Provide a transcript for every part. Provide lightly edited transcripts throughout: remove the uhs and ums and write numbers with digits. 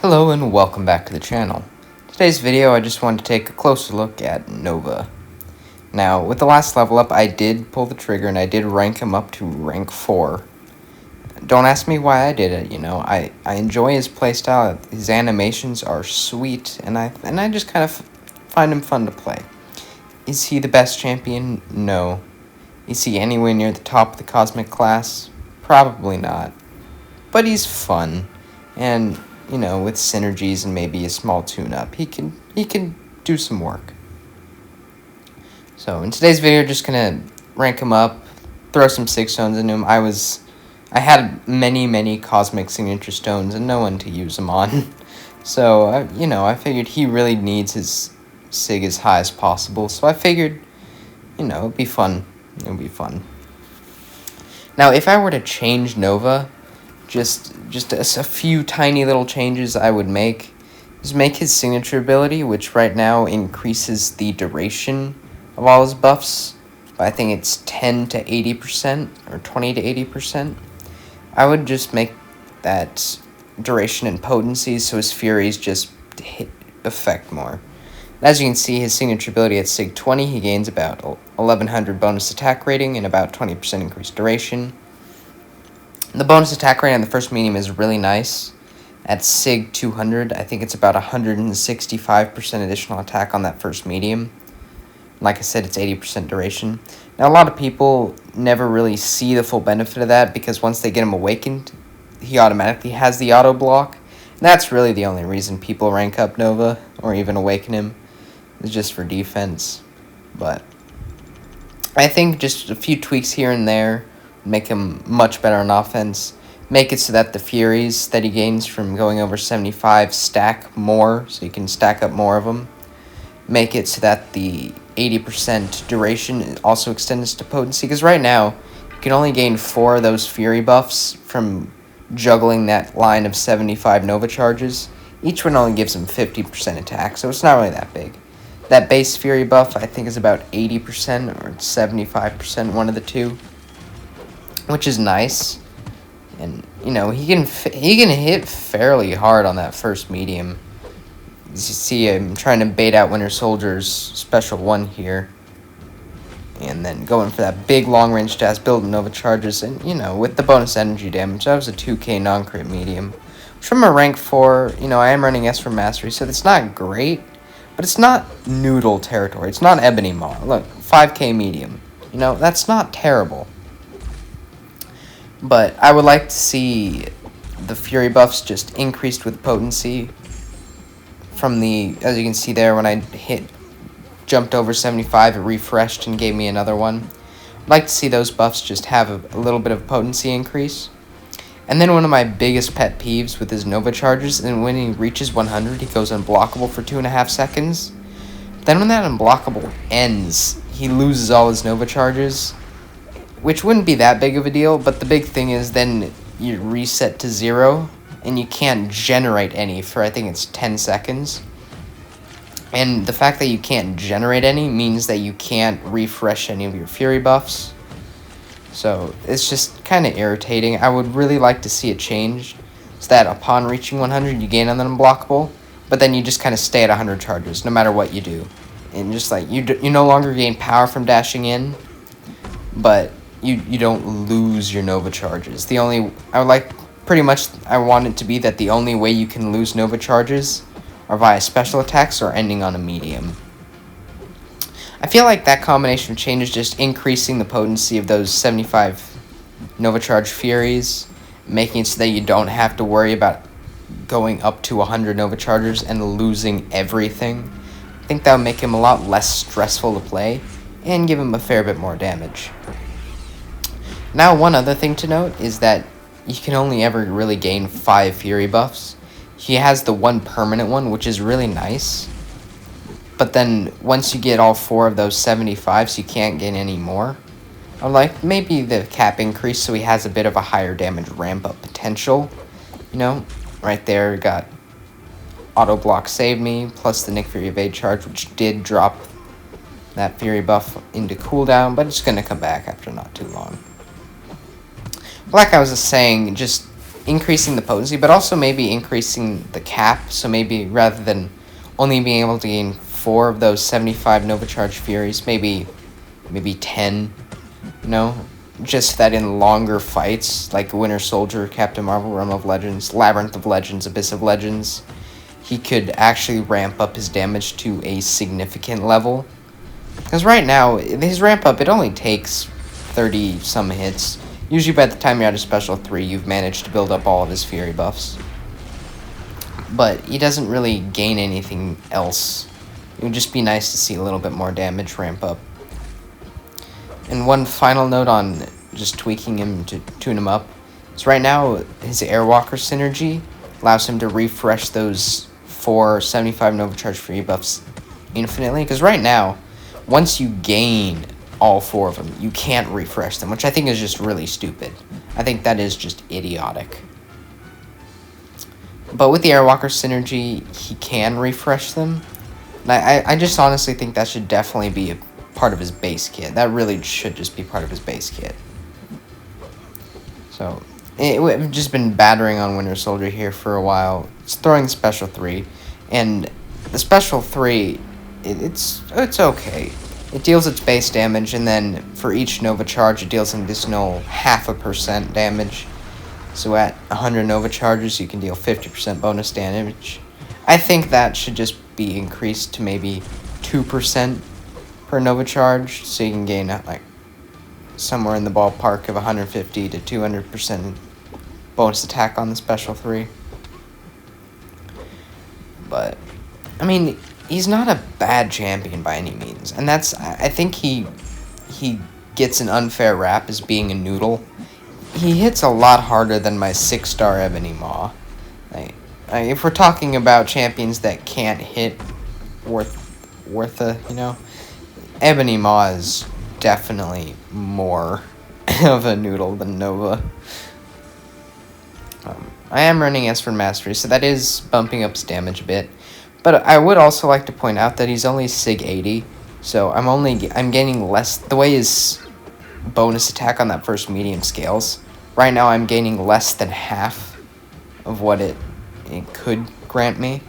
Hello and welcome back to the channel. Today's video I just wanted to take a closer look at Nova. Now, with the last level up, I did pull the trigger and I did rank him up to rank 4. Don't ask me why I did it, I enjoy his playstyle, his animations are sweet, and I just kind of find him fun to play. Is he the best champion? No. Is he anywhere near the top of the Cosmic class? Probably not. But he's fun, and with synergies and maybe a small tune-up, he can do some work. So in today's video, just gonna rank him up, throw some Sig Stones into him. I had many Cosmic Signature Stones and no one to use them on. So, I figured he really needs his Sig as high as possible. So I figured, it'd be fun. It would be fun. Now, if I were to change Nova, just a few tiny little changes I would make is make his signature ability, which right now increases the duration of all his buffs by, I think it's 10 to 80% or 20 to 80%. I would just make that duration and potency so his Furies just affect more. As you can see, his signature ability at Sig 20, he gains about 1100 bonus attack rating and about 20% increased duration. The bonus attack rate on the first medium is really nice. At Sig 200, I think it's about 165% additional attack on that first medium. Like I said, it's 80% duration. Now, a lot of people never really see the full benefit of that because once they get him awakened, he automatically has the auto block. And that's really the only reason people rank up Nova or even awaken him, is just for defense. But I think just a few tweaks here and there make him much better on offense. Make it so that the Furies that he gains from going over 75 stack more, so you can stack up more of them. Make it so that the 80% duration also extends to potency, because right now you can only gain 4 of those Fury buffs from juggling that line of 75 Nova charges. Each one only gives him 50% attack, so it's not really that big. That base Fury buff, I think, is about 80% or 75%, one of the two, which is nice. And, he can hit fairly hard on that first medium. As you see, I'm trying to bait out Winter Soldier's special 1 here. And then going for that big long-range dash, building Nova charges. And, with the bonus energy damage, that was a 2k non-crit medium. From a rank 4, I am running S for Mastery, so it's not great. But it's not noodle territory. It's not Ebony Maw. Look, 5k medium. That's not terrible. But I would like to see the Fury buffs just increased with potency. From the, as you can see there, when I jumped over 75, it refreshed and gave me another one. I'd like to see those buffs just have a little bit of potency increase. And then one of my biggest pet peeves with his Nova charges, and when he reaches 100, he goes unblockable for 2.5 seconds. Then when that unblockable ends, he loses all his Nova charges, which wouldn't be that big of a deal, but the big thing is then you reset to 0, and you can't generate any for, I think it's 10 seconds. And the fact that you can't generate any means that you can't refresh any of your Fury buffs. So it's just kind of irritating. I would really like to see it changed so that upon reaching 100, you gain an unblockable, but then you just kind of stay at 100 charges no matter what you do. And just like, you no longer gain power from dashing in, but you don't lose your Nova charges. I want it to be that the only way you can lose Nova charges are via special attacks or ending on a medium. I feel like that combination of changes, just increasing the potency of those 75 Nova charge Furies, making it so that you don't have to worry about going up to 100 Nova chargers and losing everything. I think that would make him a lot less stressful to play and give him a fair bit more damage. Now, one other thing to note is that you can only ever really gain 5 Fury buffs. He has the one permanent one, which is really nice. But then, once you get all 4 of those 75s, you can't gain any more. I would like maybe the cap increase so he has a bit of a higher damage ramp-up potential. Right there, got Auto Block Save Me, plus the Nick Fury Evade Charge, which did drop that Fury buff into cooldown, but it's going to come back after not too long. Like I was just saying, just increasing the potency, but also maybe increasing the cap. So maybe rather than only being able to gain 4 of those 75 Nova Charge Furies, maybe 10, you know? Just that in longer fights, like Winter Soldier, Captain Marvel, Realm of Legends, Labyrinth of Legends, Abyss of Legends, he could actually ramp up his damage to a significant level. Because right now, his ramp up, it only takes 30-some hits. Usually by the time you're at a Special 3, you've managed to build up all of his Fury buffs. But he doesn't really gain anything else. It would just be nice to see a little bit more damage ramp up. And one final note on just tweaking him to tune him up. So right now, his Airwalker synergy allows him to refresh those 4 75 Nova Charge Fury buffs infinitely. Because right now, once you gain all 4 of them, you can't refresh them, which I think is just really stupid. I think that is just idiotic. But with the Airwalker synergy, he can refresh them. And I just honestly think that should definitely be a part of his base kit. That really should just be part of his base kit. So, we've just been battering on Winter Soldier here for a while. It's throwing Special 3, and the Special 3, it's okay. It deals its base damage, and then for each Nova Charge, it deals an additional 0.5% damage. So at 100 Nova Charges, you can deal 50% bonus damage. I think that should just be increased to maybe 2% per Nova Charge, so you can gain like somewhere in the ballpark of 150 to 200% bonus attack on the Special 3. But, I mean, he's not a bad champion by any means, and I think he gets an unfair rap as being a noodle. He hits a lot harder than my 6-star Ebony Maw. If we're talking about champions that can't hit worth a, Ebony Maw is definitely more of a noodle than Nova. I am running Esper Mastery, so that is bumping up his damage a bit. But I would also like to point out that he's only Sig 80, so I'm gaining less. The way his bonus attack on that first medium scales, right now I'm gaining less than half of what it could grant me.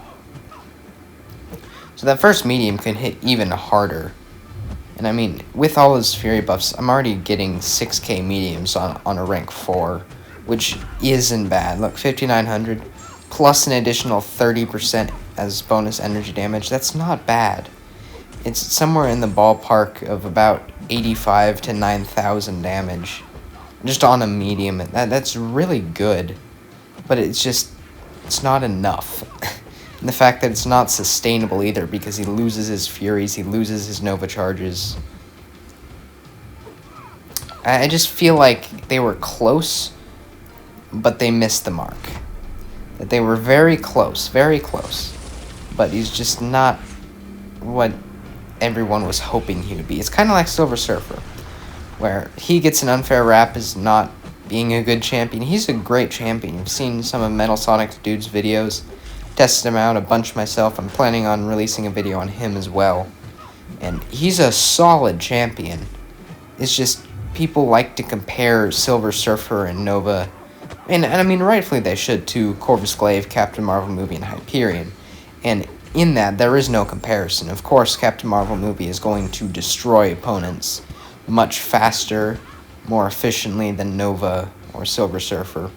So that first medium can hit even harder. And I mean, with all his Fury buffs, I'm already getting 6k mediums on a rank 4, which isn't bad. Look, 5900 plus an additional 30% as bonus energy damage. That's not bad. It's somewhere in the ballpark of about 85 to 9,000 damage just on a medium. That's really good, but it's not enough. And the fact that it's not sustainable either, because he loses his Furies, he loses his Nova Charges. I just feel like they were close, but they missed the mark. That they were very close, but he's just not what everyone was hoping he would be. It's kind of like Silver Surfer, where he gets an unfair rap as not being a good champion. He's a great champion. You've seen some of Metal Sonic Dude's videos. Tested him out a bunch myself. I'm planning on releasing a video on him as well. And he's a solid champion. It's just people like to compare Silver Surfer and Nova, and I mean rightfully they should, to Corvus Glaive, Captain Marvel movie, and Hyperion. And in that, there is no comparison. Of course, Captain Marvel movie is going to destroy opponents much faster, more efficiently than Nova or Silver Surfer.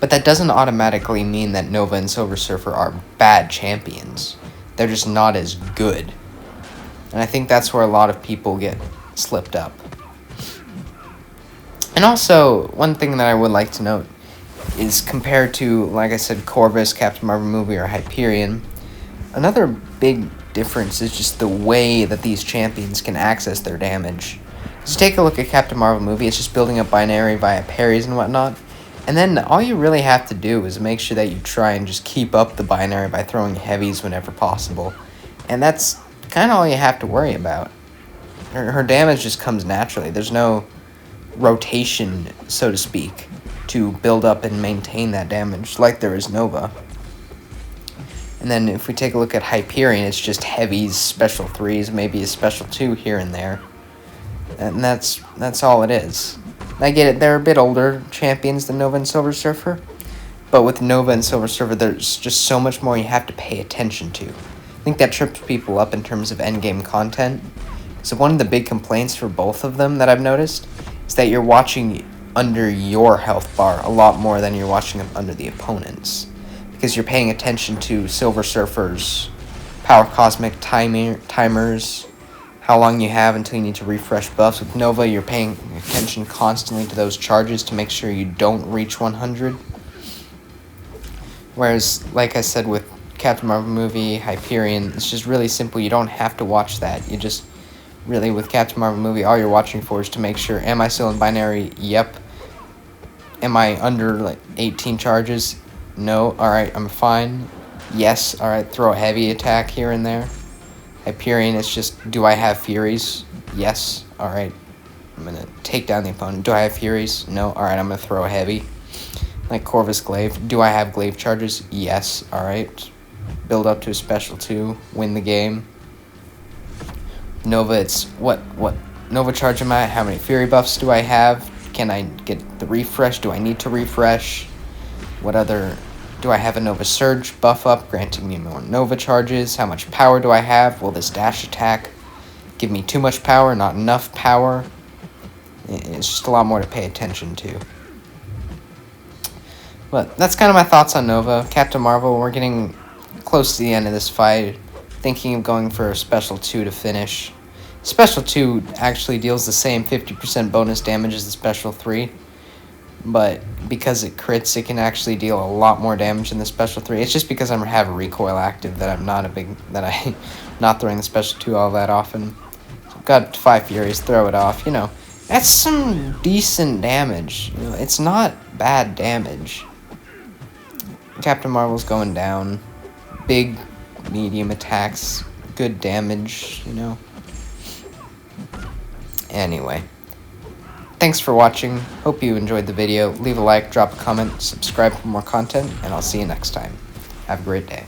But that doesn't automatically mean that Nova and Silver Surfer are bad champions. They're just not as good. And I think that's where a lot of people get slipped up. And also, one thing that I would like to note is compared to, like I said, Corvus, Captain Marvel movie, or Hyperion, another big difference is just the way that these champions can access their damage. Just take a look at Captain Marvel movie. It's just building up binary via parries and whatnot. And then all you really have to do is make sure that you try and just keep up the binary by throwing heavies whenever possible. And that's kind of all you have to worry about. Her damage just comes naturally. There's no rotation, so to speak, to build up and maintain that damage like there is Nova. And then if we take a look at Hyperion, it's just heavies, special 3s, maybe a special 2 here and there. And that's all it is. I get it, they're a bit older champions than Nova and Silver Surfer, but with Nova and Silver Surfer, there's just so much more you have to pay attention to. I think that trips people up in terms of endgame content. So one of the big complaints for both of them that I've noticed is that you're watching under your health bar a lot more than you're watching them under the opponent's. Because you're paying attention to Silver Surfer's power cosmic timers, how long you have until you need to refresh buffs. With Nova, you're paying attention constantly to those charges to make sure you don't reach 100. Whereas, like I said, with Captain Marvel movie, Hyperion, it's just really simple. You don't have to watch that. You just, really, with Captain Marvel movie, all you're watching for is to make sure, am I still in binary? Yep. Am I under, like, 18 charges? No. Alright, I'm fine. Yes. Alright, throw a heavy attack here and there. Hyperion, it's just, do I have Furies? Yes. Alright. I'm going to take down the opponent. Do I have Furies? No. Alright, I'm going to throw a heavy. Like Corvus Glaive. Do I have Glaive charges? Yes. Alright. Build up to a special 2. Win the game. Nova, it's what Nova charge am I? How many Fury buffs do I have? Can I get the refresh? Do I need to refresh? What other... Do I have a Nova Surge buff up, granting me more Nova charges? How much power do I have? Will this dash attack give me too much power, not enough power? It's just a lot more to pay attention to. But that's kind of my thoughts on Nova. Captain Marvel, we're getting close to the end of this fight. Thinking of going for a Special 2 to finish. Special 2 actually deals the same 50% bonus damage as the Special 3. But because it crits, it can actually deal a lot more damage than the Special 3. It's just because I have a recoil active that I'm not throwing the Special 2 all that often. So I've got 5 Furies, throw it off, you know. That's some decent damage. You know, it's not bad damage. Captain Marvel's going down. Big, medium attacks. Good damage, you know. Anyway. Thanks for watching. Hope you enjoyed the video. Leave a like, drop a comment, subscribe for more content, and I'll see you next time. Have a great day.